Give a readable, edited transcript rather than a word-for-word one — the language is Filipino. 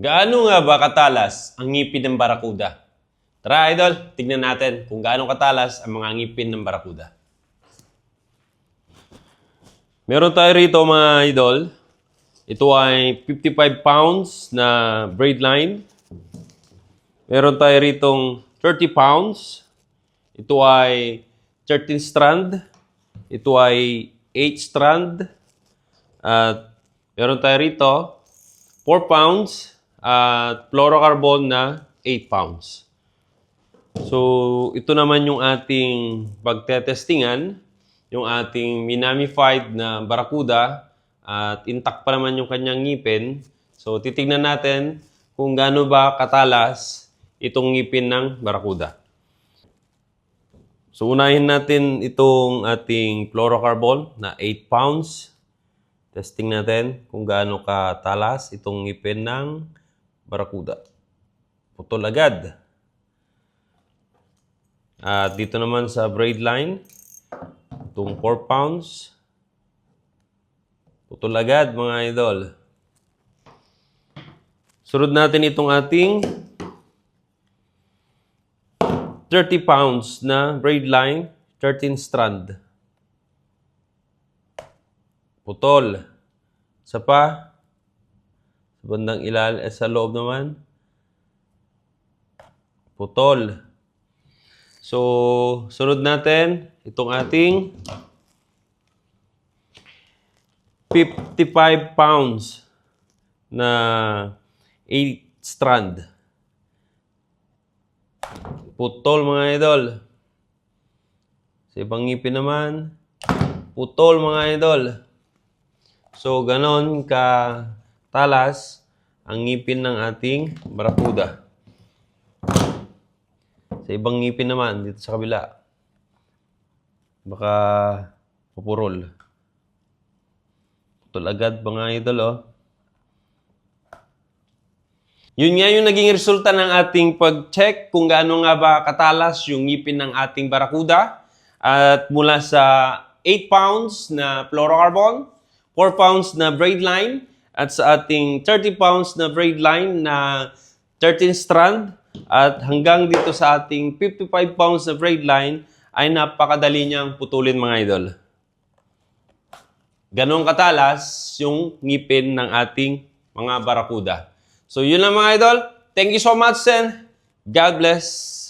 Gaano nga ba katalas ang ngipin ng barakuda? Tara, idol, tignan natin kung gaano katalas ang mga ngipin ng barakuda. Meron tayo rito mga idol. Ito ay 55 pounds na braid line. Meron tayo ritong 30 pounds. Ito ay 13 strand. Ito ay 8 strand. At meron tayo rito 4 pounds at fluorocarbon na 8 pounds. So, ito naman yung ating pagtetestingan, yung ating minamified na barakuda at intact pa naman yung kanyang ngipin. So, titignan natin kung gaano ba katalas itong ngipin ng barakuda. So, unahin natin itong ating fluorocarbon na 8 pounds. Testing natin kung gaano katalas itong ngipin ng barakuda. Putol agad. At dito naman sa braid line, itong 4 pounds. Putol agad mga idol. Sunod natin itong ating 30 pounds na braid line, 13 strand. Putol. Isa pa. Sa bandang sa loob naman. Putol. So, sunod natin itong ating 55 pounds na 8 strand. Putol mga idol. Sa ibang ngipin naman, putol mga idol. So, ganon ka-talas ang ngipin ng ating barakuda. Sa ibang ngipin naman, dito sa kabila, baka pupurol. Putol agad mga idol, oh. Yun nga yung naging resulta ng ating pag-check kung gaano nga ba katalas yung ngipin ng ating barakuda. At mula sa 8 pounds na fluorocarbon, 4 pounds na braid line, at sa ating 30 pounds na braid line na 13 strand, at hanggang dito sa ating 55 pounds na braid line, ay napakadali niyang putulin mga idol. Ganong katalas yung ngipin ng ating mga barakuda. So yun lang mga idol. Thank you so much and God bless.